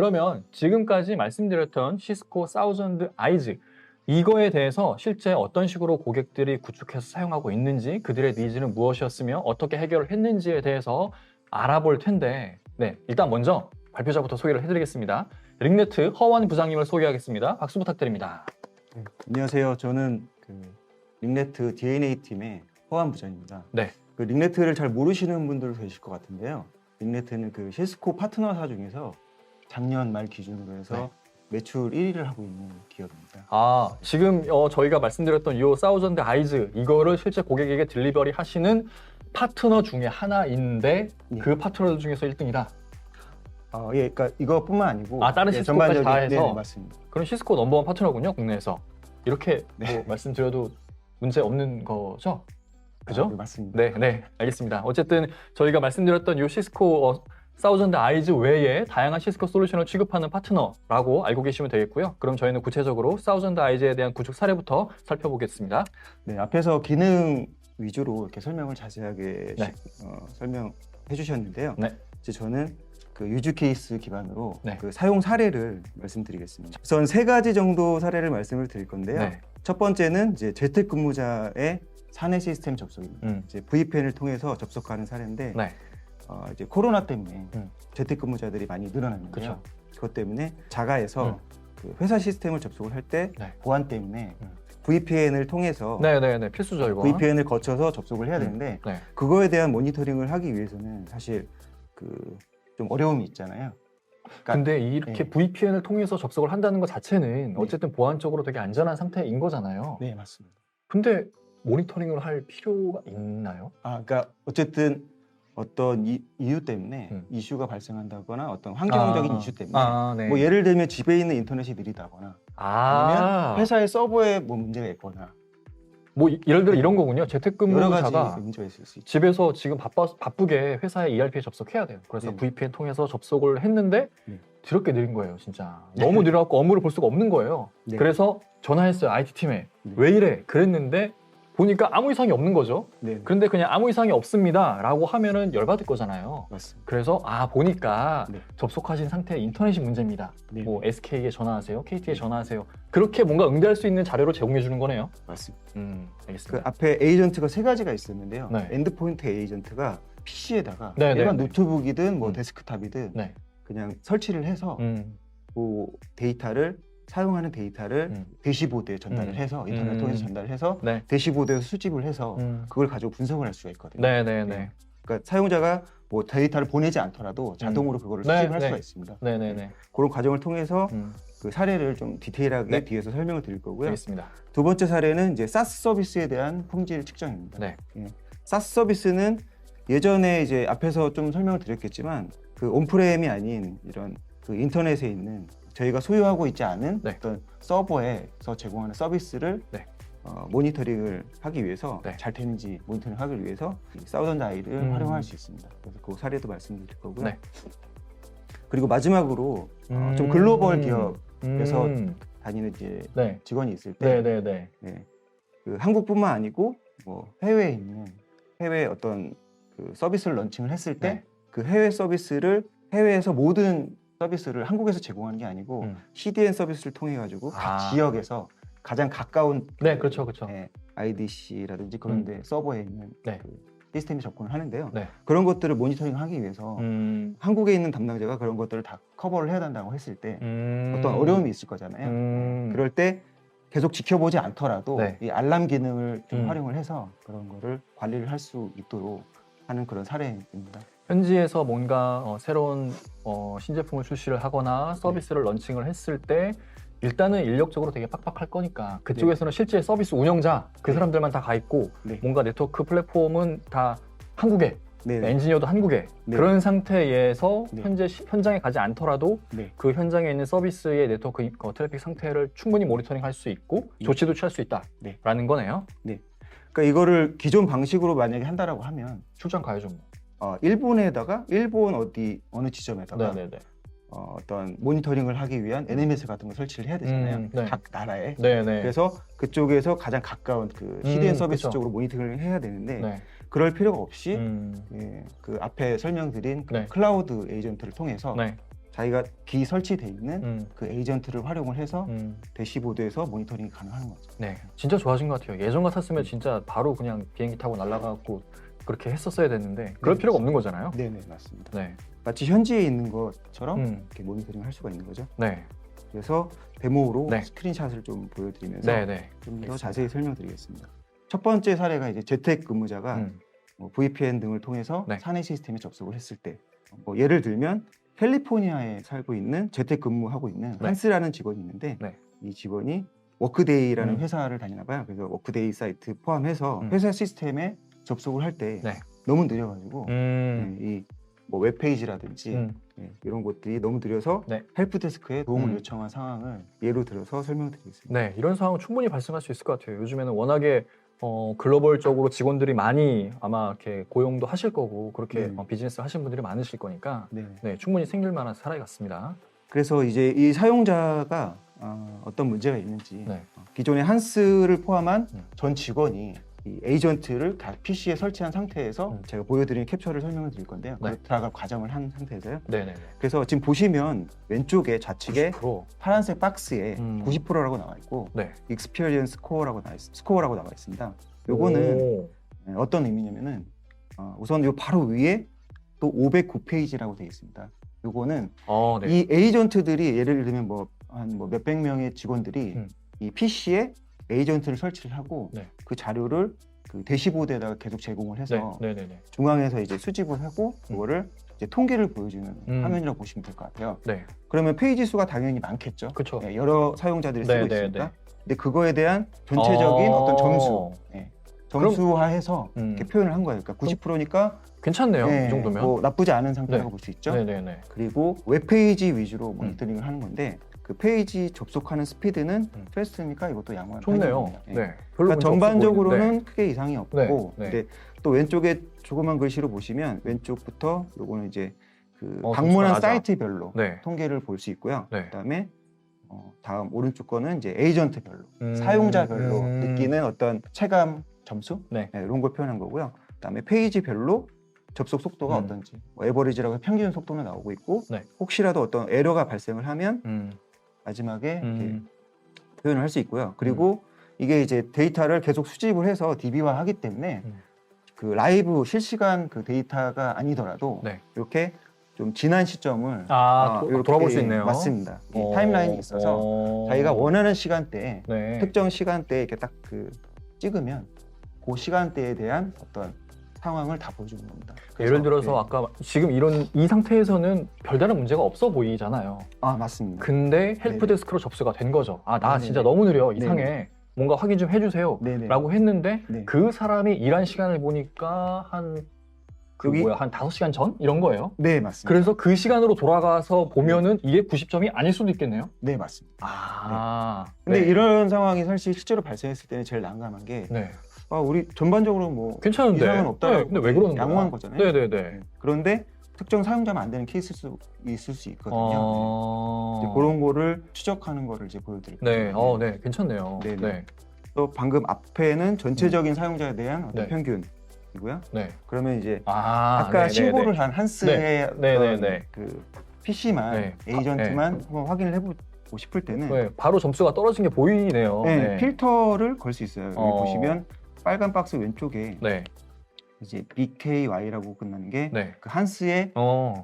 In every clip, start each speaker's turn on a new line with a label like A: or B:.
A: 그러면 지금까지 말씀드렸던 시스코 사우전드 아이즈 이거에 대해서 실제 어떤 식으로 고객들이 구축해서 사용하고 있는지, 그들의 니즈는 무엇이었으며 어떻게 해결을 했는지에 대해서 알아볼 텐데, 네, 일단 먼저 발표자부터 소개를 해드리겠습니다. 링네트 허원 부장님을 소개하겠습니다. 박수 부탁드립니다.
B: 네, 안녕하세요. 저는 링네트 DNA 팀의 허완 부장입니다.
A: 네.
B: 링네트를 잘 모르시는 분들 계실 것 같은데요. 링네트는 시스코 파트너사 중에서 작년 말 기준으로 해서
A: 네.
B: 매출 1위를 하고 있는 기업입니다.
A: 아, 지금 저희가 말씀드렸던 이 사우전드 아이즈 이거를 실제 고객에게 딜리버리 하시는 파트너 중에 하나인데
B: 예.
A: 그 파트너 중에서 1등이다.
B: 예, 그러니까 이것뿐만 아니고
A: 다른 시스코까지 다 해서?
B: 네, 맞습니다.
A: 그럼 시스코 넘버원 파트너군요, 국내에서. 이렇게
B: 네.
A: 뭐 말씀드려도 문제 없는 거죠? 그죠?
B: 네, 맞습니다.
A: 네, 네, 알겠습니다. 어쨌든 저희가 말씀드렸던 이 시스코 사우전드 아이즈 외에 다양한 시스코 솔루션을 취급하는 파트너라고 알고 계시면 되겠고요. 그럼 저희는 구체적으로 사우전드 아이즈에 대한 구축 사례부터 살펴보겠습니다.
B: 네, 앞에서 기능 위주로 이렇게 설명을 자세하게
A: 네.
B: 설명해 주셨는데요.
A: 네.
B: 이제 저는 유즈 케이스 기반으로
A: 네.
B: 사용 사례를 말씀드리겠습니다. 우선 3가지 정도 사례를 말씀을 드릴 건데요.
A: 네.
B: 첫 번째는 이제 재택근무자의 사내 시스템 접속입니다. 이제 VPN을 통해서 접속하는 사례인데
A: 네.
B: 이제 코로나 때문에
A: 음.
B: 재택근무자들이 많이 늘어났는데요.
A: 그쵸.
B: 그것 때문에 자가에서 회사 시스템을 접속을 할 때
A: 네.
B: 보안 때문에
A: 음.
B: VPN을 통해서
A: 네, 필수죠, 이거.
B: VPN을 거쳐서 접속을 해야 되는데
A: 네.
B: 그거에 대한 모니터링을 하기 위해서는 사실 좀 어려움이 있잖아요. 그러니까
A: 근데 이렇게 VPN을 통해서 접속을 한다는 것 자체는 어쨌든 보안적으로 되게 안전한 상태인 거잖아요.
B: 네, 맞습니다.
A: 근데 모니터링을 할 필요가 있나요?
B: 그러니까 어쨌든 어떤 이유 때문에 이슈가 발생한다거나 어떤 환경적인 이슈 때문에
A: 네.
B: 뭐 예를 들면 집에 있는 인터넷이 느리다거나 아니면 회사의 서버에 뭐 문제가 있거나
A: 뭐 예를 들어
B: 네.
A: 이런 거군요.
B: 여러
A: 재택근무자가
B: 가지 문제가 있을 수 있죠.
A: 집에서 지금 바쁘게 회사에 ERP에 접속해야 돼요. 그래서
B: 네.
A: VPN 통해서 접속을 했는데
B: 네.
A: 더럽게 느린 거예요, 진짜. 너무 느려갖고 업무를 볼 수가 없는 거예요.
B: 네.
A: 그래서 전화했어요, IT팀에.
B: 네.
A: 왜 이래? 그랬는데 보니까 아무 이상이 없는 거죠.
B: 네,
A: 그런데 그냥 아무 이상이 없습니다 라고 하면은 열받을 거잖아요.
B: 맞습니다.
A: 그래서 보니까
B: 네.
A: 접속하신 상태에 인터넷이 문제입니다.
B: 네.
A: 뭐 SK에 전화하세요, KT에 전화하세요. 그렇게 뭔가 응대할 수 있는 자료를 제공해 주는 거네요.
B: 맞습니다.
A: 알겠습니다.
B: 앞에 에이전트가 3가지가 있었는데요.
A: 네.
B: 엔드포인트 에이전트가 PC에다가
A: 네,
B: 일반
A: 네.
B: 노트북이든 뭐
A: 음.
B: 데스크탑이든
A: 네.
B: 그냥 설치를 해서 그 데이터를 사용하는 데이터를 대시보드에 전달을 해서 인터넷 통해서 전달을 해서
A: 네.
B: 대시보드에서 수집을 해서 그걸 가지고 분석을 할 수가 있거든요.
A: 네네네.
B: 그러니까 사용자가 뭐 데이터를 보내지 않더라도 자동으로 그거를
A: 네,
B: 수집을 할
A: 네.
B: 수가 있습니다.
A: 네네네.
B: 그런 과정을 통해서 그 사례를 좀 디테일하게
A: 네.
B: 뒤에서 설명을 드릴 거고요.
A: 알겠습니다.
B: 두 번째 사례는 이제 SaaS 서비스에 대한 품질 측정입니다.
A: 네.
B: SaaS 서비스는 예전에 이제 앞에서 좀 설명을 드렸겠지만 온프레임이 아닌 이런 인터넷에 있는 저희가 소유하고 있지 않은
A: 네.
B: 어떤 서버에서 제공하는 서비스를
A: 네.
B: 모니터링을 하기 위해서
A: 네.
B: 잘 되는지 모니터링하기 위해서 사우전드 아이를 활용할 수 있습니다. 그래서 그 사례도 말씀드릴 거고요.
A: 네.
B: 그리고 마지막으로 좀 글로벌 기업에서 다니는 이제
A: 네.
B: 직원이 있을 때
A: 네네네.
B: 한국뿐만 아니고 뭐 해외에 있는 해외 어떤 서비스를 런칭을 했을 때 그 해외 서비스를 해외에서 모든 서비스를 한국에서 제공하는 게 아니고 CDN 서비스를 통해 가지고 각 지역에서 가장 가까운
A: 네, 그렇죠.
B: IDC라든지 그런데 서버에 있는
A: 네.
B: 시스템에 접근을 하는데요.
A: 네.
B: 그런 것들을 모니터링하기 위해서 한국에 있는 담당자가 그런 것들을 다 커버를 해야 된다고 했을 때 어떤 어려움이 있을 거잖아요. 그럴 때 계속 지켜보지 않더라도
A: 네.
B: 이 알람 기능을 좀 활용을 해서 그런 거를 관리를 할 수 있도록 하는 그런 사례입니다.
A: 현지에서 뭔가 새로운 신제품을 출시를 하거나 서비스를 런칭을 했을 때 일단은 인력적으로 되게 빡빡할 거니까 그쪽에서는 실제 서비스 운영자 그 사람들만 다 가 있고 뭔가 네트워크 플랫폼은 다 한국에 엔지니어도 한국에 그런 상태에서 현장에 가지 않더라도 그 현장에 있는 서비스의 네트워크 트래픽 상태를 충분히 모니터링할 수 있고 조치도 취할 수 있다라는 거네요.
B: 그러니까 이거를 기존 방식으로 만약에 한다라고 하면
A: 출장 가야죠 뭐.
B: 일본에다가 일본 어느 지점에다가
A: 네네네.
B: 어떤 모니터링을 하기 위한 NMS 같은 거 설치를 해야 되잖아요.
A: 네.
B: 각 나라에.
A: 네네.
B: 그래서 그쪽에서 가장 가까운 CDN 서비스
A: 그쵸.
B: 쪽으로 모니터링을 해야 되는데
A: 네.
B: 그럴 필요가 없이 그 앞에 설명드린 클라우드 에이전트를 통해서 자기가 기 설치돼 있는
A: 음.
B: 그 에이전트를 활용을 해서
A: 음.
B: 대시보드에서 모니터링이 가능한 거죠.
A: 네, 진짜 좋아진 것 같아요. 예전 같았으면 진짜 바로 그냥 비행기 타고 날아가고 그렇게 했었어야 됐는데 그럴 필요가 없는 거잖아요.
B: 네네, 맞습니다.
A: 네,
B: 마치 현지에 있는 것처럼
A: 음.
B: 이렇게 모니터링을 할 수가 있는 거죠.
A: 네,
B: 그래서 데모로
A: 네.
B: 스크린샷을 좀 보여드리면서
A: 네, 네.
B: 좀 더
A: 알겠습니다.
B: 자세히 설명드리겠습니다. 첫 번째 사례가 이제 재택 근무자가
A: 음.
B: 뭐 VPN 등을 통해서
A: 네.
B: 사내 시스템에 접속을 했을 때, 뭐 예를 들면 캘리포니아에 살고 있는 재택 근무하고 있는
A: 네.
B: 한스라는 직원이 있는데
A: 네.
B: 이 직원이 워크데이라는
A: 음.
B: 회사를 다니나 봐요. 그래서 워크데이 사이트 포함해서
A: 음.
B: 회사 시스템에 접속을 할 때
A: 네.
B: 너무 느려가지고
A: 음.
B: 이 뭐 웹페이지라든지
A: 음.
B: 이런 것들이 너무 느려서
A: 네.
B: 헬프데스크에 도움을
A: 음.
B: 요청한 상황을 예로 들어서 설명드리겠습니다.
A: 네, 이런 상황은 충분히 발생할 수 있을 것 같아요. 요즘에는 워낙에 글로벌적으로 직원들이 많이 아마 이렇게 고용도 하실 거고 그렇게
B: 네.
A: 비즈니스 하시는 분들이 많으실 거니까
B: 네.
A: 네, 충분히 생길 만한 사례 같습니다.
B: 그래서 이제 이 사용자가 어떤 문제가 있는지
A: 네.
B: 기존의 한스를 포함한
A: 음.
B: 전 직원이 이 에이전트를 다 PC에 설치한 상태에서 제가 보여드린 캡처를 설명을 드릴 건데요.
A: 네.
B: 들어갈 과정을 한 상태에서요.
A: 네, 네,
B: 그래서 지금 보시면 왼쪽에 좌측에
A: 90%.
B: 파란색 박스에
A: 음.
B: 90%라고 나와 있고
A: 네.
B: 익스피리언스 스코어라고 나와 있습니다. 요거는
A: 오.
B: 어떤 의미냐면은 우선 요 바로 위에 또 509페이지라고 되어 있습니다. 요거는
A: 네.
B: 이 에이전트들이 예를 들면 뭐 한 뭐 몇백 명의 직원들이 이 PC에 에이전트를 설치를 하고
A: 네.
B: 그 자료를 그 대시보드에다가 계속 제공을 해서
A: 네, 네, 네.
B: 중앙에서 이제 수집을 하고 그거를 이제 통계를 보여주는 화면이라고 보시면 될 것 같아요.
A: 네.
B: 그러면 페이지 수가 당연히 많겠죠.
A: 그렇죠.
B: 네, 여러 사용자들이
A: 네,
B: 쓰고
A: 네,
B: 있으니까.
A: 네.
B: 근데 그거에 대한 전체적인 어떤 점수, 점수화해서 이렇게 표현을 한 거예요. 그러니까 90%니까
A: 괜찮네요. 이 정도면.
B: 뭐 나쁘지 않은 상태라고
A: 네.
B: 볼 수 있죠.
A: 네, 네, 네.
B: 그리고 웹페이지 위주로 모니터링을 하는 건데 그 페이지 접속하는 스피드는 패스트니까 이것도 양호한
A: 좋네요.
B: 편입니다. 예.
A: 네. 별로
B: 그러니까
A: 문제
B: 전반적으로는
A: 없어 보이는데.
B: 크게 이상이 없고
A: 네, 네.
B: 근데 또 왼쪽에 조그만 글씨로 보시면 왼쪽부터 요거는 이제 그
A: 점수가
B: 방문한
A: 낮아.
B: 사이트별로
A: 네.
B: 통계를 볼 수 있고요.
A: 네.
B: 그다음에 다음 오른쪽 거는 이제 에이전트별로
A: 음.
B: 사용자별로 느끼는 어떤 체감 점수
A: 네.
B: 이런 걸 표현한 거고요. 그다음에 페이지별로 접속 속도가 어떤지 뭐 에버리지라고 해서 평균 속도는 나오고 있고
A: 네.
B: 혹시라도 어떤 에러가 발생을 하면 마지막에 이렇게 표현을 할 수 있고요. 그리고 이게 이제 데이터를 계속 수집을 해서 DB화하기 때문에 그 라이브 실시간 그 데이터가 아니더라도
A: 네.
B: 이렇게 좀 지난 시점을 이렇게
A: 돌아볼 수 있네요.
B: 맞습니다. 이 타임라인이 있어서 자기가 원하는 시간대에
A: 네.
B: 특정 시간대에 이렇게 딱 그 찍으면 그 시간대에 대한 어떤 상황을 다 보여주는 겁니다.
A: 예를 들어서 아까 지금 이 상태에서는 별다른 문제가 없어 보이잖아요.
B: 맞습니다.
A: 근데 헬프데스크로 접수가 된 거죠. 나
B: 네네.
A: 진짜 너무 느려. 이상해. 뭔가 확인 좀 해주세요.
B: 네네.
A: 라고 했는데
B: 네.
A: 그 사람이 일한 시간을 보니까 한
B: 여기-
A: 한 5시간 전? 이런 거예요.
B: 네, 맞습니다.
A: 그래서 그 시간으로 돌아가서 보면은 이게 90점이 아닐 수도 있겠네요.
B: 네, 맞습니다. 근데
A: 네.
B: 이런 상황이 사실 실제로 발생했을 때는 제일 난감한 게
A: 네.
B: 우리 전반적으로 뭐
A: 괜찮은데.
B: 이상은 없다라고
A: 네, 근데 왜 그러는 거야?
B: 양호한 거잖아요.
A: 네네네.
B: 그런데 특정 사용자만 안 되는 케이스일 수 있을 수 있거든요. 이제 그런 거를 추적하는 거를 이제 보여드릴
A: 네,
B: 거예요.
A: 네, 괜찮네요.
B: 네네.
A: 네,
B: 또 방금 앞에는 전체적인 사용자에 대한 어떤
A: 네.
B: 평균이고요.
A: 네.
B: 그러면 이제
A: 아까
B: 아까 신고를 한 한스의
A: 네네네.
B: 그 PC만
A: 네.
B: 에이전트만 한번 확인을 해보고 싶을 때는
A: 네, 바로 점수가 떨어진 게 보이네요.
B: 네, 필터를 걸 수 있어요. 여기 보시면 빨간 박스 왼쪽에
A: 네,
B: 이제 BKY라고 끝나는 게
A: 네.
B: 그 한스의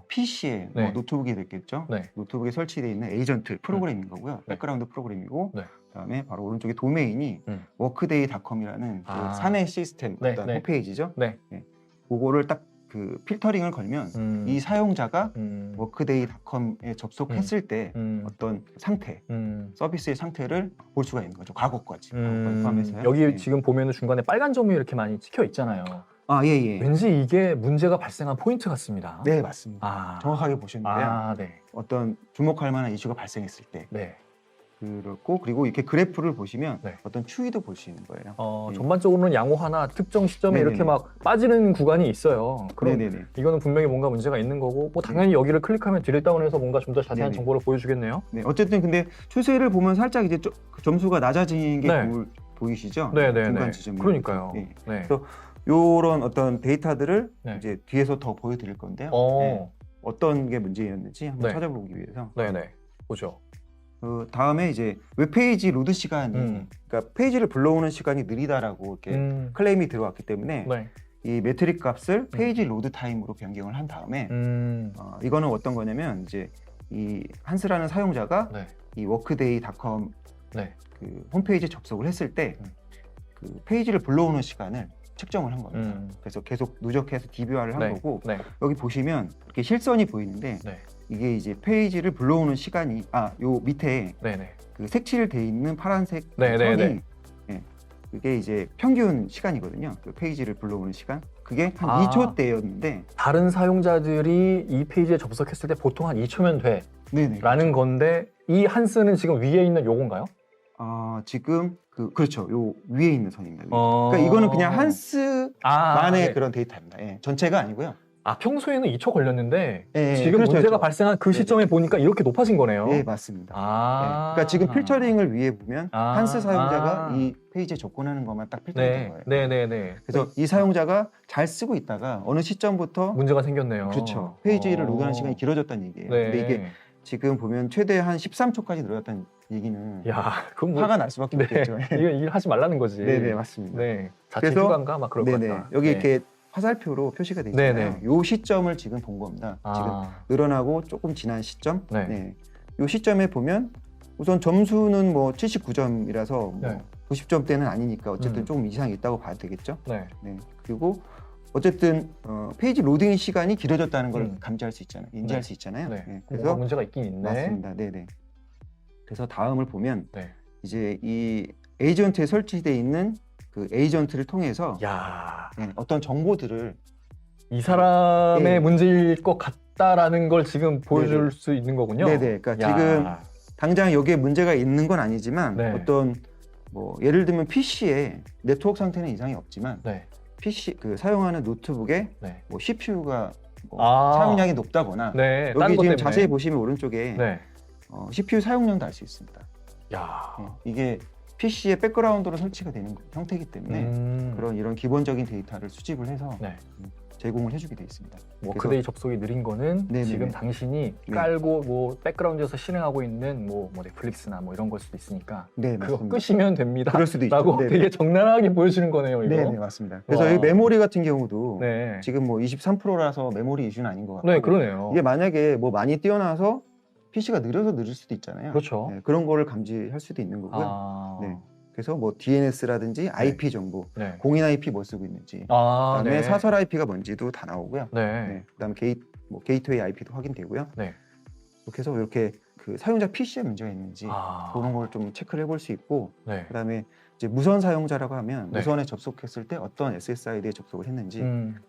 B: PC에
A: 네.
B: 노트북이 됐겠죠.
A: 네.
B: 노트북에 설치되어 있는 에이전트 프로그램인 거고요. 백그라운드 프로그램이고
A: 네.
B: 그다음에 바로 오른쪽에 도메인이 워크데이.com이라는 그 사내 시스템
A: 네,
B: 어떤
A: 네.
B: 홈페이지죠.
A: 네.
B: 그거를 딱 그 필터링을 걸면 이 사용자가 워크데이.com에 접속했을 때 어떤 상태, 서비스의 상태를 볼 수가 있는 거죠. 과거까지 포함해서요.
A: 여기
B: 네.
A: 지금 보면은 중간에 빨간 점이 이렇게 많이 찍혀 있잖아요.
B: 예.
A: 왠지 이게 문제가 발생한 포인트 같습니다.
B: 네, 맞습니다. 정확하게 보셨는데요.
A: 네.
B: 어떤 주목할 만한 이슈가 발생했을 때
A: 네.
B: 그렇고 그리고 이렇게 그래프를 보시면
A: 네.
B: 어떤 추이도 볼 수 있는 거예요.
A: 전반적으로는 양호하나 특정 시점에
B: 네네네.
A: 이렇게 막 빠지는 구간이 있어요. 그럼
B: 네네네.
A: 이거는 분명히 뭔가 문제가 있는 거고 뭐 당연히 여기를 클릭하면 드릴다운해서 뭔가 좀 더 자세한
B: 네네.
A: 정보를 보여주겠네요.
B: 네, 어쨌든 근데 추세를 보면 살짝 이제 그 점수가 낮아지는 게
A: 네.
B: 보이시죠?
A: 네네네.
B: 중간 지점.
A: 그러니까요.
B: 네.
A: 네.
B: 요런 어떤 데이터들을
A: 네.
B: 이제 뒤에서 더 보여드릴 건데요. 어떤 게 문제였는지 한번
A: 네.
B: 찾아보기 위해서.
A: 네네. 보죠.
B: 그 다음에 이제 웹페이지 로드 시간이 그러니까 페이지를 불러오는 시간이 느리다라고 이렇게 클레임이 들어왔기 때문에
A: 네.
B: 이 매트릭 값을 페이지 로드 타임으로 변경을 한 다음에 이거는 어떤 거냐면 이제 이 한스라는 사용자가
A: 네.
B: 이 워크데이.com
A: 네.
B: 그 홈페이지에 접속을 했을 때 그 페이지를 불러오는 시간을 측정을 한 겁니다. 그래서 계속 누적해서 DB화를 한
A: 네.
B: 거고
A: 네.
B: 여기 보시면 이렇게 실선이 보이는데
A: 네.
B: 이게 이제 페이지를 불러오는 시간이 요 밑에
A: 네네.
B: 그 색칠돼 있는 파란색
A: 네, 네,
B: 선이
A: 네.
B: 그게 이제 평균 시간이거든요. 그 페이지를 불러오는 시간. 그게 한
A: 아.
B: 2초대였는데
A: 다른 사용자들이 이 페이지에 접속했을 때 보통 한 2초면 돼
B: 네네.
A: 라는 건데 이 한스는 지금 위에 있는 요건가요?
B: 지금 그렇죠. 요 위에 있는 선입니다. 위에. 그러니까 이거는 그냥 한스만의
A: 네.
B: 그런 데이터입니다. 예, 전체가 아니고요.
A: 평소에는 2초 걸렸는데
B: 예,
A: 지금
B: 그렇죠,
A: 문제가
B: 그렇죠.
A: 발생한 그 시점에 보니까 이렇게 높아진 거네요.
B: 예, 맞습니다. 예, 그러니까 지금 필터링을 위해 보면
A: 아.
B: 한스 사용자가 이 페이지에 접근하는 것만 딱 필터링 된 거예요.
A: 네네네.
B: 그래서 이 사용자가 잘 쓰고 있다가 어느 시점부터
A: 문제가 생겼네요.
B: 그렇죠. 페이지를 로드하는 시간이 길어졌다는 얘기예요.
A: 네.
B: 근데 이게 지금 보면 최대 한 13초까지 늘어났다는 얘기는
A: 야, 그건 뭐
B: 화가 날 수밖에
A: 네.
B: 없겠죠.
A: 이거 하지 말라는 거지.
B: 네네, 맞습니다.
A: 네. 자체
B: 그래서
A: 휴가인가 막 그럴 것
B: 네네,
A: 같다.
B: 여기
A: 네.
B: 이렇게 화살표로 표시가 되어 있잖아요.
A: 네네.
B: 요 시점을 지금 본 겁니다. 지금 늘어나고 조금 지난 시점.
A: 네.
B: 요 시점에 보면 우선 점수는 뭐 79점이라서 뭐
A: 네.
B: 90점대는 아니니까 어쨌든 조금 이상이 있다고 봐야 되겠죠.
A: 네.
B: 네. 그리고 어쨌든 페이지 로딩 시간이 길어졌다는 걸 감지할 수 있잖아요. 인지할
A: 네.
B: 수 있잖아요.
A: 네.
B: 네.
A: 그래서
B: 그래서
A: 문제가 있긴 있네.
B: 맞습니다. 네네. 그래서 다음을 보면
A: 네.
B: 이제 이 에이전트에 설치되어 있는 그 에이전트를 통해서
A: 야,
B: 어떤 정보들을
A: 이 사람의
B: 네.
A: 문제일 것 같다라는 걸 지금 보여줄
B: 네네.
A: 수 있는 거군요.
B: 네네. 그러니까
A: 야.
B: 지금 당장 여기에 문제가 있는 건 아니지만
A: 네.
B: 어떤 뭐 예를 들면 PC에 네트워크 상태는 이상이 없지만
A: 네.
B: PC 그 사용하는 노트북에
A: 네.
B: 뭐 CPU가
A: 아.
B: 사용량이 높다거나
A: 네. 다른
B: 여기
A: 것
B: 지금
A: 때문에.
B: 자세히 보시면 오른쪽에
A: 네.
B: CPU 사용량도 알 수 있습니다.
A: 야.
B: 이게 PC의 백그라운드로 설치가 되는 형태이기 때문에
A: 그런
B: 이런 기본적인 데이터를 수집을 해서
A: 네.
B: 제공을 해주게 돼 있습니다.
A: 워크데이 접속이 느린 거는
B: 네네네.
A: 지금 당신이
B: 네.
A: 깔고 뭐 백그라운드에서 실행하고 있는 뭐 넷플릭스나 뭐 이런 걸 수도 있으니까
B: 네,
A: 그거
B: 맞습니다.
A: 끄시면 됩니다.
B: 그럴 수도 있죠.
A: 라고
B: 네네.
A: 되게 적나라하게 보여주는 거네요, 이거.
B: 네, 맞습니다. 그래서
A: 와.
B: 이 메모리 같은 경우도
A: 네.
B: 지금 뭐 23%라서 메모리 이슈는 아닌 것 같고
A: 네, 그러네요.
B: 이게 만약에 뭐 많이 뛰어나서 PC가 느려서 느릴 수도 있잖아요.
A: 그렇죠.
B: 네, 그런 거를 감지할 수도 있는 거고요.
A: 아.
B: 네. 그래서 뭐 DNS라든지 IP 정보,
A: 네.
B: 공인 IP 뭐 쓰고 있는지,
A: 아,
B: 그다음에
A: 네.
B: 사설 IP가 뭔지도 다 나오고요.
A: 네.
B: 네. 그다음에 게이트웨이 IP도 확인되고요.
A: 네.
B: 이렇게 해서 이렇게 그 사용자 PC에 문제가 있는지
A: 아.
B: 그런 걸 좀 체크를 해볼 수 있고,
A: 네.
B: 그다음에 이제 무선 사용자라고 하면
A: 네.
B: 무선에 접속했을 때 어떤 SSID에 접속을 했는지,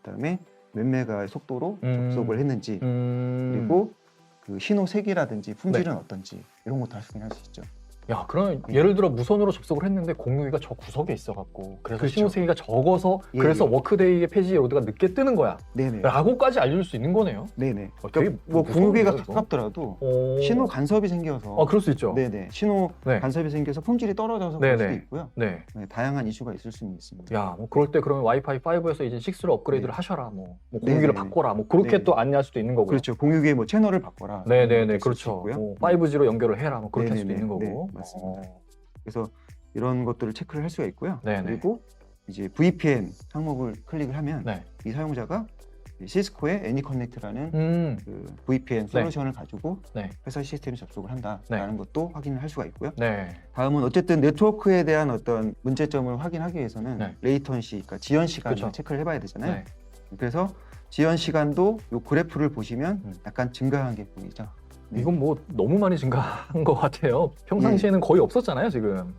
B: 그다음에 몇 메가의 속도로 접속을 했는지, 그리고 그 신호 색이라든지 품질은 어떤지 이런 것도 확인할 수 있죠.
A: 야, 그럼 예를 들어 무선으로 접속을 했는데 공유기가 저 구석에 있어갖고 그래서
B: 그렇죠.
A: 신호세기가 적어서
B: 예,
A: 그래서
B: 예.
A: 워크데이의 페이지 로드가 늦게 뜨는 거야.
B: 네네.
A: 라고까지 알려줄 수 있는 거네요.
B: 네네.
A: 되게
B: 그러니까 뭐
A: 무서운데요,
B: 공유기가
A: 이거?
B: 가깝더라도
A: 오.
B: 신호 간섭이 생겨서
A: 그럴 수 있죠.
B: 네네. 신호
A: 네.
B: 간섭이 생겨서 품질이 떨어져서 그럴
A: 네네.
B: 수도 있고요.
A: 네.
B: 네, 다양한 이슈가 있을 수는 있습니다.
A: 야, 뭐 그럴 때 그러면 와이파이 5에서 이제 6로 업그레이드를
B: 네.
A: 하셔라, 뭐 공유기를
B: 네네.
A: 바꿔라, 뭐 그렇게
B: 네네.
A: 또 안내할 수도 있는 거고요.
B: 그렇죠. 공유기의 뭐 채널을 바꿔라.
A: 네네네,
B: 그럴 수
A: 그렇죠.
B: 있고요.
A: 뭐 5G로 연결을 해라, 뭐 그렇게 할 수도
B: 네네네.
A: 있는 거고.
B: 네, 맞습니다. 그래서 이런 것들을 체크를 할 수가 있고요.
A: 네네.
B: 그리고 이제 VPN 항목을 클릭을 하면
A: 네.
B: 이 사용자가 시스코의 애니커넥트라는 그 VPN
A: 네.
B: 솔루션을 가지고
A: 네.
B: 회사 시스템에 접속을 한다라는
A: 네.
B: 것도 확인을 할 수가 있고요.
A: 네.
B: 다음은 어쨌든 네트워크에 대한 어떤 문제점을 확인하기 위해서는
A: 네.
B: 레이턴시, 그러니까 지연 시간을
A: 그쵸.
B: 체크를 해봐야 되잖아요.
A: 네.
B: 그래서 지연 시간도 이 그래프를 보시면
A: 음.
B: 약간 증가한 게 보이죠. 네.
A: 이건 뭐 너무 많이 증가한 것 같아요. 평상시에는 거의 없었잖아요, 지금.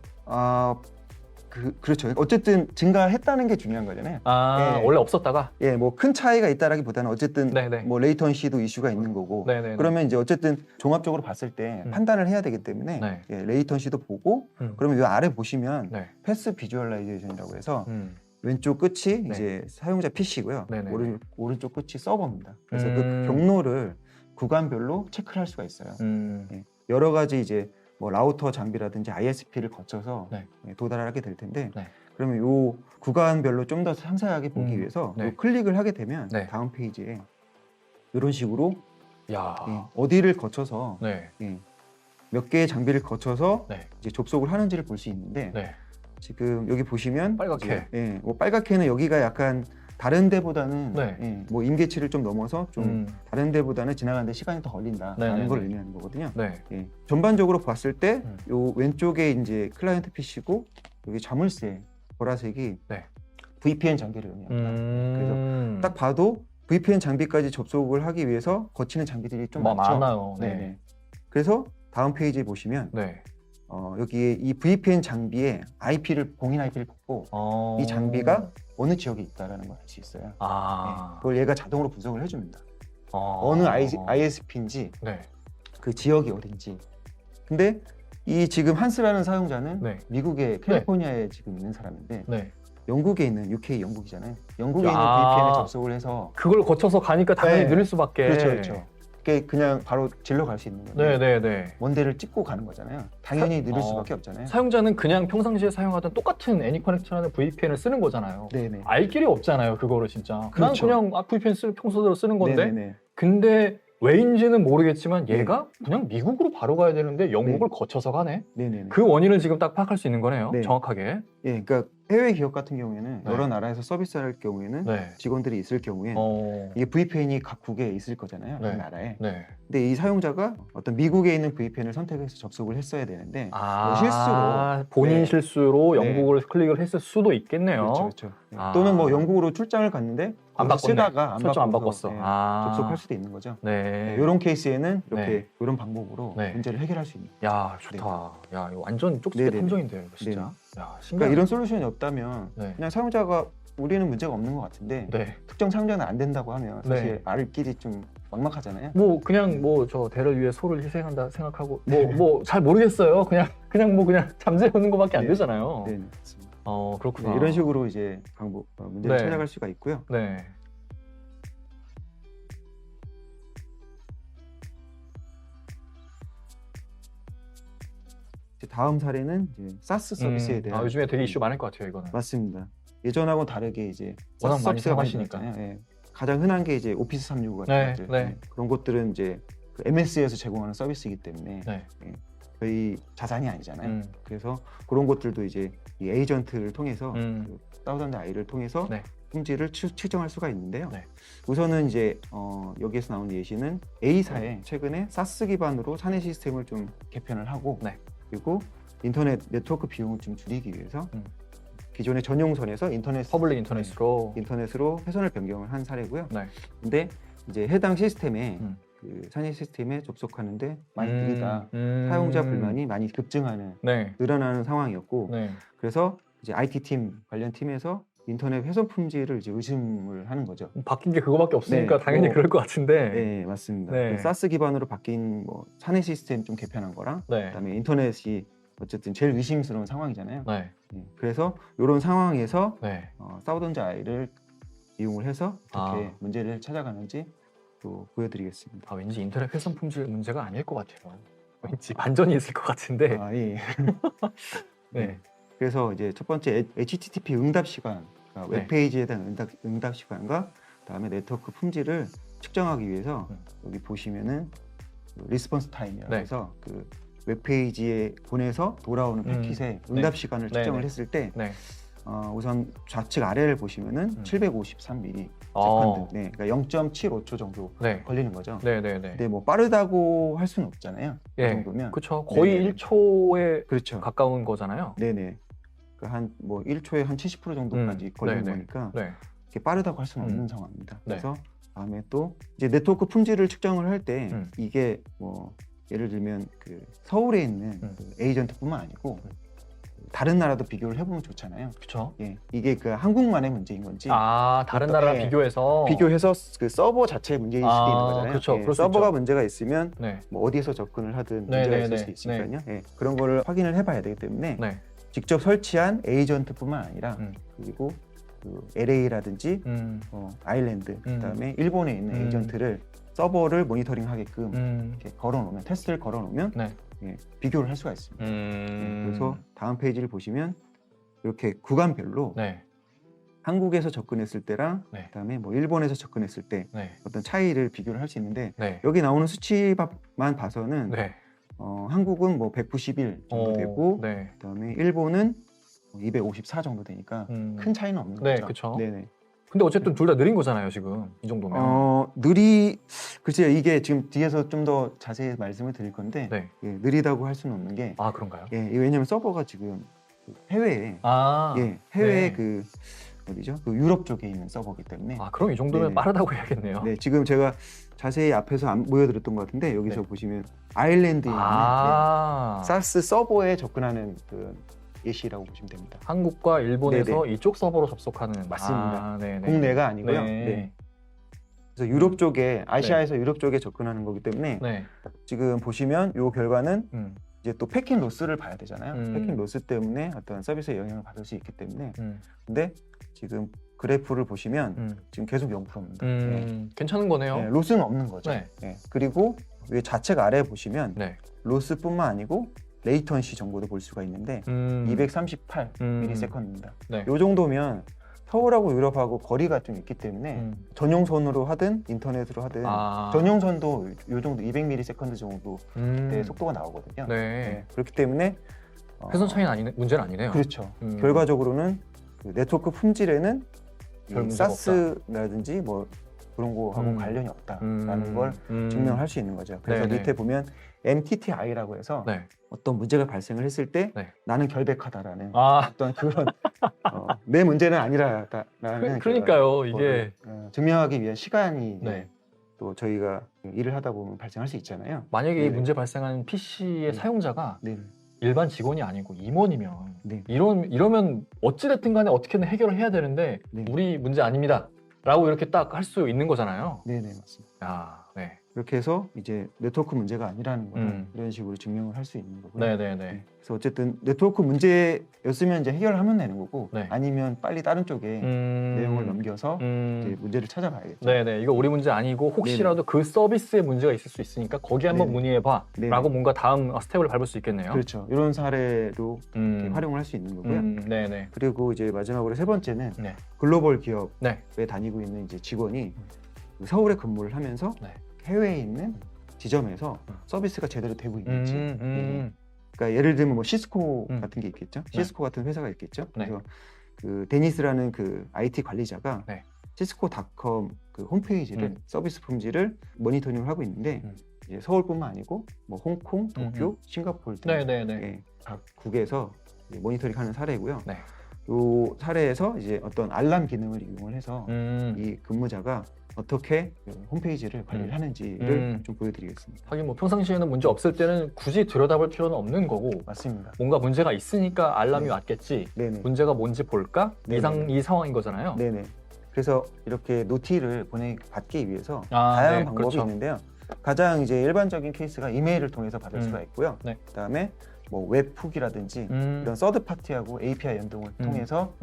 B: 그렇죠. 어쨌든 증가했다는 게 중요한 거잖아요. 네.
A: 원래 없었다가.
B: 예, 뭐 큰 차이가 있다라기보다는 어쨌든
A: 네네.
B: 뭐 레이턴시도 이슈가 있는 거고.
A: 네네.
B: 그러면 이제 어쨌든 종합적으로 봤을 때 판단을 해야 되기 때문에
A: 네.
B: 예, 레이턴시도 보고 그러면 이 아래 보시면
A: 네.
B: 패스 비주얼라이제이션이라고 해서
A: 음.
B: 왼쪽 끝이
A: 네.
B: 이제 사용자 PC고요.
A: 네네.
B: 오른쪽 끝이 서버입니다. 그래서 그 경로를 구간별로 체크를 할 수가 있어요. 예, 여러 가지 이제 뭐 라우터 장비라든지 ISP를 거쳐서
A: 네.
B: 도달하게 될 텐데
A: 네.
B: 그러면 요 구간별로 좀 더 상세하게 보기 위해서
A: 네.
B: 요 클릭을 하게 되면
A: 네.
B: 다음 페이지에 이런 식으로
A: 야.
B: 어디를 거쳐서
A: 네.
B: 몇 개의 장비를 거쳐서
A: 네.
B: 이제 접속을 하는지를 볼 수 있는데
A: 네.
B: 지금 여기 보시면
A: 빨갛게.
B: 이제, 뭐 빨갛게는 여기가 약간 다른 데보다는
A: 네.
B: 뭐 임계치를 좀 넘어서 좀 다른 데보다는 지나가는데 시간이 더 걸린다라는
A: 네네네.
B: 걸 의미하는 거거든요.
A: 네.
B: 전반적으로 봤을 때 요 왼쪽에 이제 클라이언트 PC고 여기 자물쇠 보라색이
A: 네.
B: VPN 장비를 의미합니다. 그래서 딱 봐도 VPN 장비까지 접속을 하기 위해서 거치는 장비들이 좀 많죠.
A: 많아요. 네.
B: 네네. 그래서 다음 페이지에 보시면
A: 네.
B: 여기에 이 VPN 장비에 공인 IP를 꽂고 이 장비가 어느 지역에 있다라는 걸 알 수 있어요. 그걸 얘가 자동으로 분석을 해줍니다. 어느 ISP인지
A: 네.
B: 그 지역이 어딘지. 근데 이 지금 한스라는 사용자는
A: 네.
B: 미국의 캘리포니아에 지금 있는 사람인데
A: 네.
B: 영국에 있는 UK 영국이잖아요. 영국에 있는 VPN에 접속을 해서
A: 그걸 거쳐서 가니까 당연히
B: 네.
A: 느릴 수밖에.
B: 그렇죠. 그게 그냥 바로 질러 갈 수 있는 건데
A: 네네네.
B: 먼 데를 찍고 가는 거잖아요. 당연히 느릴 수밖에 없잖아요.
A: 사용자는 그냥 평상시에 사용하던 똑같은 애니커넥트라는 VPN을 쓰는 거잖아요.
B: 네네.
A: 알 길이 없잖아요, 그거를 진짜.
B: 그렇죠.
A: 난 그냥 VPN 평소대로 쓰는 건데.
B: 네네네.
A: 근데 왜인지는 모르겠지만 얘가 그냥 미국으로 바로 가야 되는데 영국을 거쳐서 가네.
B: 네네네.
A: 그 원인을 지금 딱 파악할 수 있는 거네요.
B: 네.
A: 정확하게.
B: 예, 그러니까 해외 기업 같은 경우에는
A: 네.
B: 여러 나라에서 서비스할 경우에는
A: 네.
B: 직원들이 있을 경우에
A: 어.
B: 이게 VPN이 각국에 있을 거잖아요. 그
A: 네.
B: 나라에.
A: 네.
B: 근데 이 사용자가 어떤 미국에 있는 VPN을 선택해서 접속을 했어야 되는데
A: 실수로
B: 실수로
A: 본인
B: 네.
A: 실수로
B: 네.
A: 영국을 클릭을 했을 수도 있겠네요.
B: 그렇죠. 네.
A: 아.
B: 또는 뭐 영국으로 출장을 갔는데
A: 안
B: 거기서
A: 바꿨네.
B: 쓰다가
A: 설정 안
B: 바꿔서,
A: 바꿨어.
B: 접속할 수도 있는 거죠.
A: 네.
B: 이런 케이스에는 이렇게
A: 네.
B: 이런 방법으로
A: 네.
B: 문제를 해결할 수 있는.
A: 야, 좋다. 야, 이거 완전 쪽집게
B: 네네네.
A: 탐정인데요, 이거 진짜. 야,
B: 그러니까
A: 신기하다.
B: 이런 솔루션이 없다면
A: 네.
B: 그냥 사용자가 우리는 문제가 없는 것 같은데
A: 네.
B: 특정 사용자는 안 된다고 하면 사실
A: 네.
B: 알 길이 좀 막막하잖아요.
A: 뭐 그냥 뭐 저 대를 위해 소를 희생한다 생각하고 뭐 잘 모르겠어요. 그냥 잠재우는 거밖에 안
B: 네.
A: 되잖아요.
B: 네, 맞습니다.
A: 그렇구나.
B: 네, 이런 식으로 이제 문제를
A: 네.
B: 찾아갈 수가 있고요.
A: 네.
B: 이제 다음 사례는 이제 SaaS 서비스에 대한
A: 요즘에 되게 이슈 많을 것 같아요, 이거는.
B: 맞습니다. 예전하고 다르게 이제
A: 워낙
B: SaaS
A: 많이
B: 서비스가 많이
A: 사용하시니까.
B: 늘었잖아요. 예. 가장 흔한 게 이제 오피스 365 같은
A: 네,
B: 것들.
A: 네.
B: 그런 것들은 이제 그 MS에서 제공하는 서비스이기 때문에
A: 네.
B: 저희 자산이 아니잖아요.
A: 음.
B: 그래서 그런 것들도 이제 이 에이전트를 통해서
A: 음.
B: 사우던드 아이를 통해서
A: 네.
B: 품질을 측정할 수가 있는데요.
A: 네.
B: 우선은 이제 여기에서 나온 예시는 A사에 최근에 사스 기반으로 사내 시스템을 좀 개편을 하고
A: 네.
B: 그리고 인터넷 네트워크 비용을 좀 줄이기 위해서
A: 음.
B: 기존의 전용선에서
A: 퍼블릭 인터넷으로.
B: 인터넷으로 회선을 변경을 한 사례고요.
A: 네.
B: 근데 이제 해당 시스템에
A: 음.
B: 그 사내 시스템에 접속하는데 많이 느리다. 사용자 불만이 많이 급증하는
A: 네.
B: 늘어나는 상황이었고
A: 네.
B: 그래서 이제 IT 팀 관련 팀에서 인터넷 회선 품질을 이제 의심을 하는 거죠.
A: 바뀐 게 그거밖에 없으니까
B: 네,
A: 당연히
B: 뭐,
A: 그럴 것 같은데.
B: 네, 맞습니다.
A: 네.
B: 사스 기반으로 바뀐 뭐 사내 시스템 좀 개편한 거랑
A: 네.
B: 그다음에 인터넷이 어쨌든 제일 의심스러운 상황이잖아요.
A: 네.
B: 그래서 이런 상황에서
A: 네.
B: 사우던즈 아이를 이용을 해서 어떻게
A: 아.
B: 문제를 찾아가는지 또 보여드리겠습니다.
A: 왠지 인터넷 회선 품질 문제가 아닐 것 같아요. 왠지 반전이 있을 것 같은데.
B: 예.
A: 네.
B: 그래서 이제 첫 번째 HTTP 응답 시간, 그러니까
A: 네.
B: 웹페이지에 대한 응답 시간과 그다음에 네트워크 품질을 측정하기 위해서 여기 보시면은 리스폰스 타임이라고
A: 네.
B: 해서 그 웹페이지에 보내서 돌아오는 패킷의 응답 시간을 측정을
A: 네.
B: 했을 때
A: 네.
B: 우선 좌측 아래를 보시면은 753ms 네, 그러니까 0.75초 정도
A: 네.
B: 걸리는 거죠.
A: 네네네.
B: 근데 뭐 빠르다고 할 수는 없잖아요. 그
A: 예.
B: 정도면
A: 그렇죠. 거의
B: 네네.
A: 1초에
B: 그렇죠.
A: 가까운 거잖아요.
B: 네네. 그러니까 한 뭐 1초에 한 70% 정도까지 걸리는
A: 네네.
B: 거니까
A: 네.
B: 이렇게 빠르다고 할 수는 없는 상황입니다.
A: 네.
B: 그래서 다음에 또 이제 네트워크 품질을 측정을 할 때
A: 음.
B: 이게 뭐 예를 들면 그 서울에 있는 그 에이전트뿐만 아니고 다른 나라도 비교를 해보면 좋잖아요.
A: 그렇죠.
B: 예, 이게 그 한국만의 문제인 건지
A: 다른 나라랑
B: 예,
A: 비교해서
B: 비교해서 그 서버 자체의 문제일 수도 있는 거잖아요.
A: 그렇죠.
B: 예,
A: 그럴 수
B: 서버가
A: 있죠.
B: 문제가 있으면
A: 네.
B: 뭐 어디에서 접근을 하든
A: 네,
B: 문제가
A: 네,
B: 있을
A: 네,
B: 수 있으니까요. 예, 그런 거를 확인을 해봐야 되기 때문에
A: 네.
B: 직접 설치한 에이전트뿐만 아니라 그리고 그 LA라든지 아일랜드 그다음에 일본에 있는 에이전트를 서버를 모니터링하게끔 이렇게 걸어놓으면 테스트를 걸어놓으면
A: 네.
B: 예, 비교를 할 수가 있습니다. 예, 그래서 다음 페이지를 보시면 이렇게 구간별로
A: 네.
B: 한국에서 접근했을 때랑
A: 네.
B: 그다음에 뭐 일본에서 접근했을 때
A: 네.
B: 어떤 차이를 비교를 할 수 있는데
A: 네.
B: 여기 나오는 수치만 봐서는
A: 네.
B: 한국은 뭐 191 정도 되고
A: 네.
B: 그다음에 일본은 254 정도 되니까 큰 차이는 없는
A: 네,
B: 거죠.
A: 그쵸.
B: 네네.
A: 근데 어쨌든 둘 다 느린 거잖아요, 지금. 이 정도면.
B: 글쎄요, 이게 지금 뒤에서 좀 더 자세히 말씀을 드릴 건데
A: 네.
B: 예, 느리다고 할 수는 없는 게
A: 아, 그런가요?
B: 예, 이게 왜냐면 서버가 지금 해외에
A: 아.
B: 해외에
A: 네.
B: 그 어디죠? 그 유럽 쪽에 있는 서버이기 때문에
A: 아, 그럼 이 정도면
B: 네네.
A: 빠르다고 해야겠네요.
B: 네, 지금 제가 자세히 앞에서 안 보여드렸던 것 같은데 여기서
A: 네.
B: 보시면 아일랜드에 있는
A: 아.
B: 사스 서버에 접근하는 그 예시라고 보시면 됩니다.
A: 한국과 일본에서
B: 네네.
A: 이쪽 서버로 접속하는.
B: 맞습니다.
A: 아, 네네.
B: 국내가 아니고요.
A: 네.
B: 네. 그래서 유럽 쪽에 아시아에서 유럽 쪽에 접근하는 거기 때문에
A: 네.
B: 지금 보시면 이 결과는
A: 음.
B: 이제 또 패킷 로스를 봐야 되잖아요.
A: 음.
B: 패킷 로스 때문에 어떤 서비스에 영향을 받을 수 있기 때문에
A: 음.
B: 근데 지금 그래프를 보시면 지금 계속 0%입니다.
A: 괜찮은 거네요.
B: 네, 로스는 없는 거죠.
A: 네.
B: 네. 그리고 위 좌측 아래 보시면
A: 네.
B: 로스뿐만 아니고 레이턴시 정보도 볼 수가 있는데 238 ms입니다.
A: 네.
B: 이 정도면 서울하고 유럽하고 거리가 좀 있기 때문에 전용선으로 하든 인터넷으로 하든 전용선도 이 정도 200ms 정도 의 속도가 나오거든요.
A: 네.
B: 네, 그렇기 때문에
A: 회선 차이는 문제는 아니네요.
B: 그렇죠. 결과적으로는 그 네트워크 품질에는
A: 별
B: 이
A: 문제가
B: 사스라든지 뭐 그런 거하고 관련이 없다라는 걸 증명할 수 있는 거죠. 그래서
A: 네네.
B: 밑에 보면 MTTI라고 해서
A: 네.
B: 어떤 문제가 발생을 했을 때
A: 네.
B: 나는 결백하다라는
A: 아,
B: 어떤 그런 내 문제는 아니라라는
A: 그러니까요. 이게
B: 증명하기 위한 시간이
A: 네.
B: 또 저희가 일을 하다 보면 발생할 수 있잖아요.
A: 만약에 이
B: 네네.
A: 문제 발생한 PC의
B: 네.
A: 사용자가
B: 네.
A: 일반 직원이 아니고 임원이면
B: 네.
A: 이러면 어찌됐든 간에 어떻게든 해결을 해야 되는데
B: 네.
A: 우리 문제 아닙니다 라고 이렇게 딱 할 수 있는 거잖아요.
B: 네, 맞습니다.
A: 아, 네.
B: 그렇게 해서 이제 네트워크 문제가 아니라는 걸 이런 식으로 증명을 할 수 있는 거고요.
A: 네네네.
B: 네. 그래서 어쨌든 네트워크 문제였으면 이제 해결하면 되는 거고
A: 네.
B: 아니면 빨리 다른 쪽에 내용을 넘겨서 이제 문제를 찾아봐야겠죠.
A: 네네. 이거 우리 문제 아니고 혹시라도 그 서비스에 문제가 있을 수 있으니까 거기 한번
B: 네네.
A: 문의해봐
B: 네네.
A: 라고 뭔가 다음 스텝을 밟을 수 있겠네요.
B: 그렇죠. 이런 사례로 이렇게 활용을 할 수 있는 거고요.
A: 네네.
B: 그리고 이제 마지막으로 세 번째는
A: 네.
B: 글로벌 기업에
A: 네.
B: 다니고 있는 이제 직원이 서울에 근무를 하면서
A: 네.
B: 해외에 있는 지점에서 서비스가 제대로 되고 있는지. 그러니까 예를 들면 뭐 시스코 같은 게 있겠죠.
A: 네.
B: 시스코 같은 회사가 있겠죠.
A: 네.
B: 그래서 그 데니스라는 그 IT 관리자가
A: 네.
B: 시스코닷컴 그 홈페이지를 서비스 품질을 모니터링을 하고 있는데 이제 서울뿐만 아니고 뭐 홍콩, 도쿄, 싱가포르 등
A: 네네네.
B: 예, 각 국에서 이제 모니터링하는 사례고요.
A: 네.
B: 이 사례에서 이제 어떤 알람 기능을 이용을 해서 이 근무자가 어떻게 그 홈페이지를 관리를 하는지를 좀 보여드리겠습니다.
A: 하긴 뭐 평상시에는 문제 없을 때는 굳이 들여다볼 필요는 없는 거고
B: 맞습니다.
A: 뭔가 문제가 있으니까 알람이
B: 네.
A: 왔겠지.
B: 네네.
A: 문제가 뭔지 볼까?
B: 네네.
A: 이 상황인 거잖아요.
B: 네네. 그래서 이렇게 노티를 받기 위해서
A: 아,
B: 다양한
A: 네,
B: 방법이
A: 그렇죠.
B: 있는데요. 가장 이제 일반적인 케이스가 이메일을 통해서 받을 수가 있고요.
A: 네.
B: 그다음에 뭐 웹훅이라든지 이런 서드 파티하고 API 연동을 통해서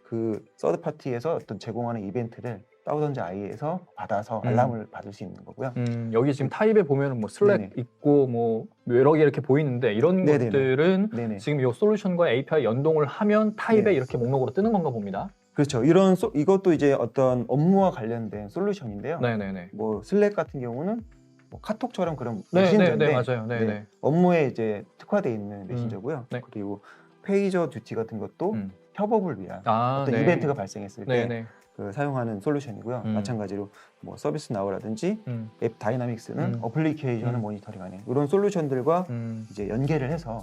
B: 그 서드 파티에서 어떤 제공하는 이벤트를 다운로드 아이에서 받아서 알람을 받을 수 있는 거고요.
A: 여기 지금 타입에 보면은 뭐 슬랙
B: 네네.
A: 있고 뭐 여러 개 이렇게 보이는데 이런
B: 네네네.
A: 것들은
B: 네네.
A: 지금 이 솔루션과 API 연동을 하면 타입에
B: 네.
A: 이렇게 목록으로 뜨는 건가 봅니다.
B: 그렇죠. 이것도 이제 어떤 업무와 관련된 솔루션인데요.
A: 네네네.
B: 뭐 슬랙 같은 경우는 뭐 카톡처럼 그런
A: 네,
B: 메신저인데
A: 네, 맞아요. 네, 네.
B: 업무에 이제 특화되어 있는 메신저고요.
A: 네.
B: 그리고 페이저 듀티 같은 것도 협업을 위한 어떤
A: 네.
B: 이벤트가 발생했을 때
A: 네네.
B: 그 사용하는 솔루션이고요. 마찬가지로 뭐 서비스 나우라든지 앱 다이나믹스는 어플리케이션을 모니터링하는 이런 솔루션들과 이제 연계를 해서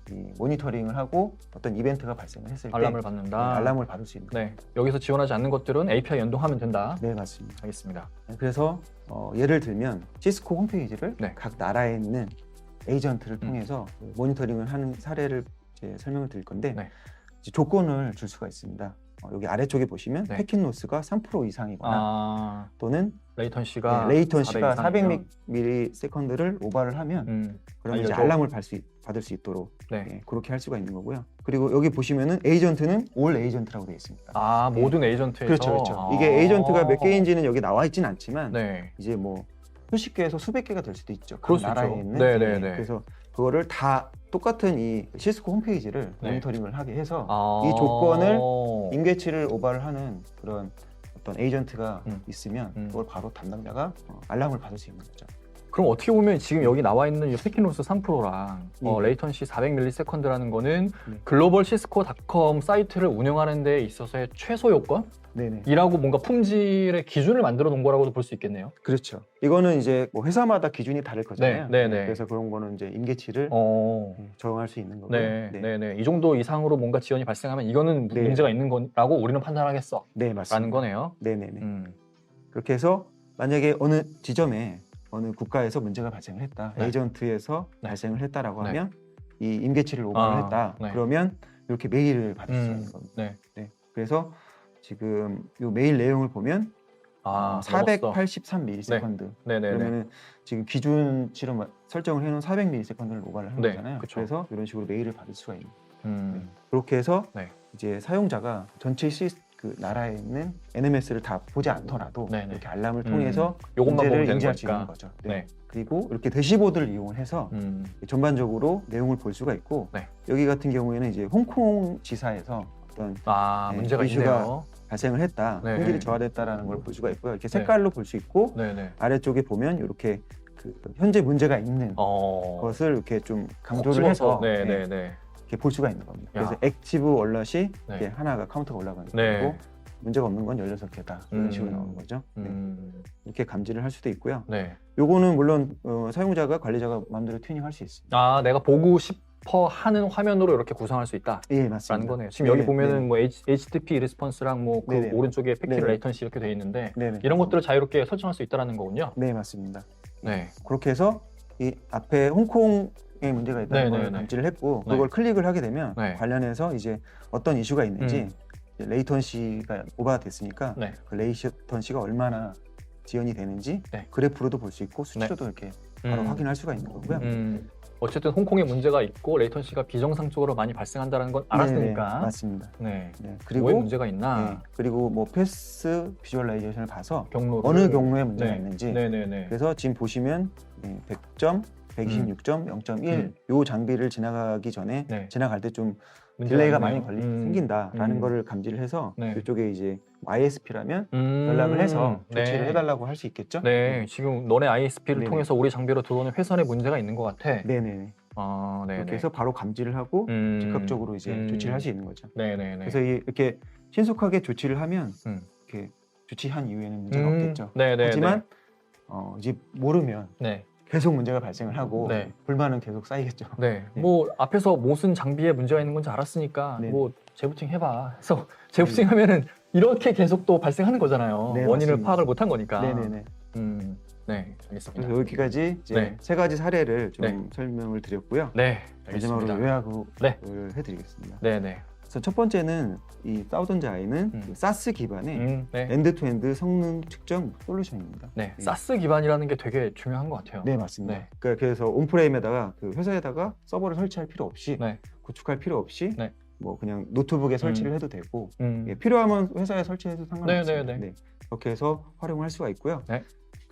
B: 이 모니터링을 하고 어떤 이벤트가 발생을 했을
A: 알람을
B: 때
A: 받는다.
B: 알람을 받을 수 있는 거예요.
A: 네. 여기서 지원하지 않는 것들은 API 연동하면 된다.
B: 네, 맞습니다.
A: 알겠습니다.
B: 그래서 예를 들면 시스코 홈페이지를
A: 네.
B: 각 나라에 있는 에이전트를 통해서 모니터링을 하는 사례를 이제 설명을 드릴 건데
A: 네.
B: 이제 조건을 줄 수가 있습니다. 여기 아래쪽에 보시면
A: 네.
B: 패킷 로스가 3% 이상이거나 또는
A: 레이턴시가
B: 레이턴시가
A: 400
B: 400ms를 오버를 하면 그러면 이제
A: 알려줘.
B: 알람을 받을 수 있도록
A: 네.
B: 그렇게 할 수가 있는 거고요. 그리고 여기 보시면은 에이전트는 올 에이전트라고 되어 있습니다.
A: 아, 모든 에이전트에서
B: 그렇죠, 그렇죠.
A: 아.
B: 이게 에이전트가 몇 개인지는 여기 나와 있지는 않지만
A: 네.
B: 이제 뭐 수십 개에서 수백 개가 될 수도 있죠. 각
A: 그럴 수
B: 나라에
A: 있죠.
B: 있는.
A: 네.
B: 그래서 그거를 다 똑같은 이 시스코 홈페이지를
A: 네.
B: 모니터링을 하게 해서
A: 아.
B: 이 조건을 임계치를 오버를 하는 그런 어떤 에이전트가
A: 음.
B: 있으면
A: 음.
B: 그걸 바로 담당자가 알람을 받을 수 있는 거죠.
A: 그럼 어떻게 보면 지금 여기 나와 있는 이 세킨로스 3%랑
B: 네.
A: 레이턴시 400ms라는 거는
B: 네.
A: 글로벌 시스코닷컴 사이트를 운영하는 데 있어서의 최소 요건이라고
B: 네네.
A: 뭔가 품질의 기준을 만들어 놓은 거라고도 볼 수 있겠네요.
B: 그렇죠. 이거는 이제 뭐 회사마다 기준이 다를 거잖아요.
A: 네, 네.
B: 그래서 그런 거는 이제 임계치를
A: 어.
B: 적용할 수 있는 거고요.
A: 네, 네, 네. 이 정도 이상으로 뭔가 지연이 발생하면 이거는
B: 네.
A: 문제가 있는 거라고 우리는 판단하겠어.
B: 네, 맞습니다.
A: 라는 거네요.
B: 네네네. 그렇게 해서 만약에 어느 지점에 어느 국가에서 문제가 발생을 했다,
A: 네.
B: 에이전트에서
A: 네.
B: 발생을 했다라고
A: 네.
B: 하면 이 임계치를 오버를 했다.
A: 네.
B: 그러면 이렇게 메일을 받을 수 있는 겁니다.
A: 네.
B: 그래서 지금 이 메일 내용을 보면 483ms.
A: 네네네.
B: 그러면은 지금 기준치로 설정을 해놓은 400ms를 오버를 한
A: 네,
B: 거잖아요.
A: 그쵸.
B: 그래서 이런 식으로 메일을 받을 수가 있는.
A: 그렇게
B: 그렇게 해서
A: 네.
B: 이제 사용자가 전체 그 나라에 있는 NMS를 다 보지 않더라도
A: 네네.
B: 이렇게 알람을 통해서
A: 요것만 보면
B: 문제를
A: 되는
B: 인지할 수
A: 거니까.
B: 있는 거죠. 네.
A: 네.
B: 그리고 이렇게 대시보드를 이용해서 전반적으로 내용을 볼 수가 있고
A: 네.
B: 여기 같은 경우에는 이제 홍콩 지사에서 어떤
A: 문제가
B: 이슈가
A: 있네요.
B: 발생을 했다,
A: 네.
B: 품질이 저하됐다라는 걸 볼 수가 있고요. 이렇게 색깔로 볼 수 있고
A: 네네.
B: 아래쪽에 보면 이렇게 그 현재 문제가 있는 것을 이렇게 좀 강조를 해서
A: 네네네.
B: 이렇게 볼 수가 있는 겁니다.
A: 야.
B: 그래서 액티브 월넛이
A: 네.
B: 이렇게 하나가 카운터가 올라가는
A: 네.
B: 거고 문제가 없는 건 16개다. 이런 식으로 나오는 거죠. 네. 이렇게 감지를 할 수도 있고요.
A: 네.
B: 요거는 물론 사용자가 관리자가 마음대로 튜닝할 수 있습니다.
A: 내가 보고 싶어 하는 화면으로 이렇게 구성할 수 있다.
B: 예, 맞습니다.
A: 라는 거네요. 지금 여기 보면은 뭐 HTTP 리스폰스랑 뭐 그
B: 네네.
A: 오른쪽에 패킷
B: 네네.
A: 레이턴시 이렇게 돼 있는데
B: 네네.
A: 이런 것들을 자유롭게 설정할 수 있다라는 거군요.
B: 네, 맞습니다.
A: 네.
B: 그렇게 해서 이 앞에 홍콩에 문제가 있다는 걸
A: 네네네.
B: 감지를 했고
A: 네.
B: 그걸 클릭을 하게 되면
A: 네.
B: 관련해서 이제 어떤 이슈가 있는지 이제 레이턴시가 오버가 됐으니까
A: 네.
B: 그 레이턴시가 얼마나 지연이 되는지
A: 네.
B: 그래프로도 볼 수 있고 수치로도 이렇게 바로 확인할 수가 있는 거고요.
A: 어쨌든 홍콩에 문제가 있고 레이턴시가 비정상적으로 많이 발생한다는 건 알았으니까.
B: 네네, 맞습니다.
A: 네.
B: 네.
A: 왜
B: 그리고
A: 문제가 있나?
B: 네. 그리고 뭐 패스 비주얼라이제이션을 봐서
A: 경로를
B: 어느 경로에 문제가
A: 네.
B: 있는지.
A: 네네네.
B: 그래서 지금 보시면 100점, 126점, 0.1 요 장비를 지나가기 전에
A: 네.
B: 지나갈 때 좀
A: 문제가
B: 딜레이가
A: 있네요.
B: 많이 생긴다라는 거를 감지를 해서
A: 네.
B: 이쪽에 이제 ISP라면 연락을 해서 조치를
A: 네.
B: 해달라고 할 수 있겠죠?
A: 네, 지금 너네 ISP를
B: 네네.
A: 통해서 우리 장비로 들어오는 회선에 문제가 있는 것 같아.
B: 네네네.
A: 네네.
B: 그렇게 해서 바로 감지를 하고 즉각적으로 이제 조치를 할 수 있는 거죠.
A: 네네네.
B: 그래서 이렇게 신속하게 조치를 하면
A: 음.
B: 이렇게 조치한 이후에는 문제가 없겠죠.
A: 네네.
B: 하지만 이제 모르면
A: 네.
B: 계속 문제가 발생을 하고
A: 네.
B: 불만은 계속 쌓이겠죠.
A: 네.
B: 네.
A: 뭐 앞에서 무슨 장비에 문제가 있는 건지 알았으니까
B: 네.
A: 뭐 재부팅 해봐. 그래서 재부팅 하면은 이렇게 계속 또 발생하는 거잖아요.
B: 네,
A: 원인을
B: 맞습니다.
A: 파악을 못한 거니까.
B: 네네네.
A: 네, 알겠습니다.
B: 그래서 여기까지 이제
A: 네.
B: 세 가지 사례를 좀
A: 네.
B: 설명을 드렸고요.
A: 네,
B: 마지막으로
A: 알겠습니다.
B: 요약을
A: 네.
B: 해드리겠습니다.
A: 네네.
B: 그래서 첫 번째는 이 사우던즈 아이는 그 사스 기반의
A: 네.
B: 엔드-투-엔드 성능 측정 솔루션입니다.
A: 네, 사스 기반이라는 게 되게 중요한 것 같아요.
B: 네, 맞습니다.
A: 네.
B: 그러니까 그래서 온프레임에다가 그 회사에다가 서버를 설치할 필요 없이
A: 네.
B: 구축할 필요 없이
A: 네.
B: 뭐 그냥 노트북에 설치를 해도 되고
A: 음.
B: 필요하면 회사에 설치해도 상관없습니다.
A: 네.
B: 네. 그렇게 해서 활용할 수가 있고요.
A: 네.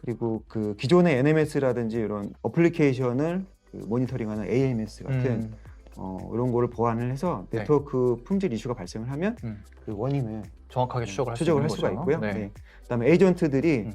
B: 그리고 그 기존의 NMS라든지 이런 어플리케이션을 그 모니터링하는 AMS 같은 이런 거를 보완을 해서
A: 네.
B: 네트워크 품질 이슈가 발생을 하면 그 원인을
A: 정확하게 추적을
B: 할
A: 수
B: 수가
A: 있는
B: 있고요.
A: 거죠.
B: 네. 그다음에 에이전트들이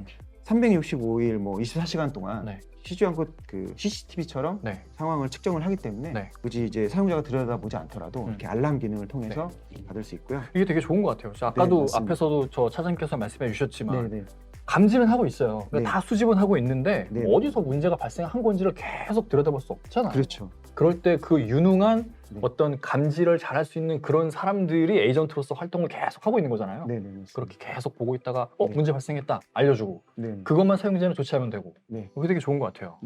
B: 365일 뭐 24시간 동안
A: 네.
B: 쉬지 않고 그 CCTV처럼
A: 네.
B: 상황을 측정을 하기 때문에
A: 네.
B: 굳이 이제 사용자가 들여다보지 않더라도 이렇게 알람 기능을 통해서 받을 수 있고요.
A: 이게 되게 좋은 것 같아요. 아까도
B: 맞습니다.
A: 앞에서도 저 차장님께서 말씀해 주셨지만
B: 네네.
A: 감지는 하고 있어요. 그러니까
B: 네.
A: 다 수집은 하고 있는데
B: 네.
A: 어디서 문제가 발생한 건지를 계속 들여다볼 수 없잖아요.
B: 그렇죠.
A: 그럴 때 그 유능한
B: 네.
A: 어떤 감지를 잘할 수 있는 그런 사람들이 에이전트로서 활동을 계속 하고 있는 거잖아요.
B: 네네.
A: 그렇게 계속 보고 있다가
B: 네.
A: 문제 발생했다 알려주고
B: 네.
A: 그것만 사용자는 조치하면 되고
B: 네.
A: 그게 되게 좋은 것 같아요.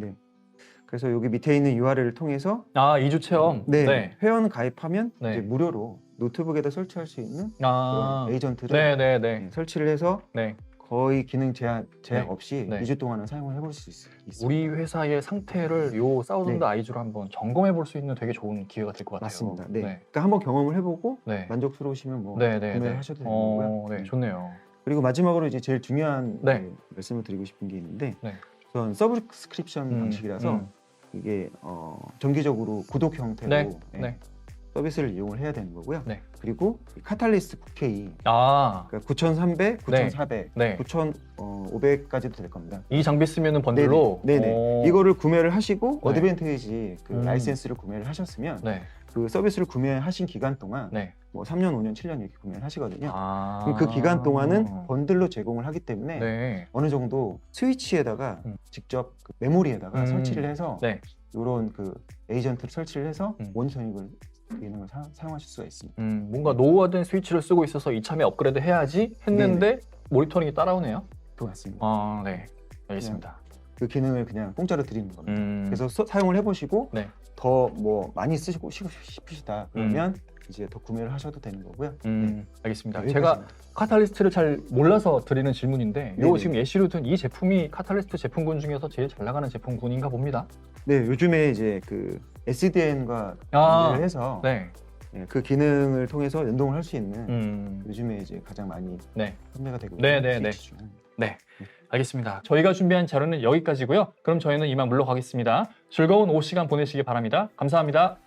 B: 그래서 여기 밑에 있는 URL을 통해서
A: 2주 체험.
B: 회원 가입하면
A: 네.
B: 이제 무료로 노트북에다 설치할 수 있는
A: 아,
B: 그런 에이전트를
A: 네네네.
B: 설치를 해서
A: 네.
B: 거의 기능 제약
A: 네.
B: 없이
A: 네.
B: 2주 동안은 사용을 해볼 수 있습니다.
A: 우리 회사의 상태를 요 사우던드
B: 네.
A: 아이즈로 한번 점검해 볼 수 있는 되게 좋은 기회가 될 것 같아요.
B: 맞습니다. 네. 그러니까 한번 경험을 해보고
A: 네.
B: 만족스러우시면 뭐
A: 네네네.
B: 구매를 하셔도 되는 거고요.
A: 네, 좋네요.
B: 그리고 마지막으로 이제 제일 중요한
A: 네.
B: 그 말씀을 드리고 싶은 게 있는데
A: 네.
B: 우선 서브스크립션 방식이라서 이게 정기적으로 구독 형태로
A: 네.
B: 예,
A: 네.
B: 서비스를 이용을 해야 되는 거고요.
A: 네.
B: 그리고 이 카탈리스트 9K
A: 아,
B: 그러니까 9,300, 9,400,
A: 네.
B: 9,500까지도 될 겁니다.
A: 이 장비 쓰면은 번들로.
B: 네네. 이거를 구매를 하시고
A: 네.
B: 어드밴티지 그
A: 음.
B: 라이센스를 구매를 하셨으면
A: 네.
B: 그 서비스를 구매하신 기간 동안
A: 네.
B: 뭐 3년, 5년, 7년 이렇게 구매를 하시거든요.
A: 아.
B: 그럼 그 기간 동안은 번들로 제공을 하기 때문에
A: 네.
B: 어느 정도 스위치에다가 직접 그 메모리에다가 설치를 해서
A: 네.
B: 이런 그 에이전트를 설치를 해서 모니터링을 기능을 사용하실 수가 있습니다.
A: 뭔가 노후화된 스위치를 쓰고 있어서 이참에 업그레이드 해야지 했는데 모니터링이 따라오네요.
B: 그 맞습니다.
A: 아, 네. 알겠습니다.
B: 그 기능을 그냥 공짜로 드리는 겁니다. 그래서
A: 그래서
B: 사용을 해보시고
A: 네.
B: 더 뭐 많이 쓰시고 싶으시다 그러면 이제 더 구매를 하셔도 되는 거고요.
A: 알겠습니다.
B: 네,
A: 제가
B: 여기까지입니다.
A: 카탈리스트를 잘 몰라서 드리는 질문인데
B: 네네.
A: 요 지금 예시로 든 이 제품이 카탈리스트 제품군 중에서 제일 잘 나가는 제품군인가 봅니다.
B: 네, 요즘에 이제 그 SDN과
A: 아,
B: 연계를 해서
A: 네.
B: 예, 그 기능을 통해서 연동을 할 수 있는
A: 음,
B: 요즘에 이제 가장 많이
A: 네.
B: 판매가 되고
A: 네,
B: 있는
A: 네, 네.
B: 스위치 중.
A: 네. 알겠습니다. 저희가 준비한 자료는 여기까지고요. 그럼 저희는 이만 물러가겠습니다. 즐거운 오후 시간 보내시기 바랍니다. 감사합니다.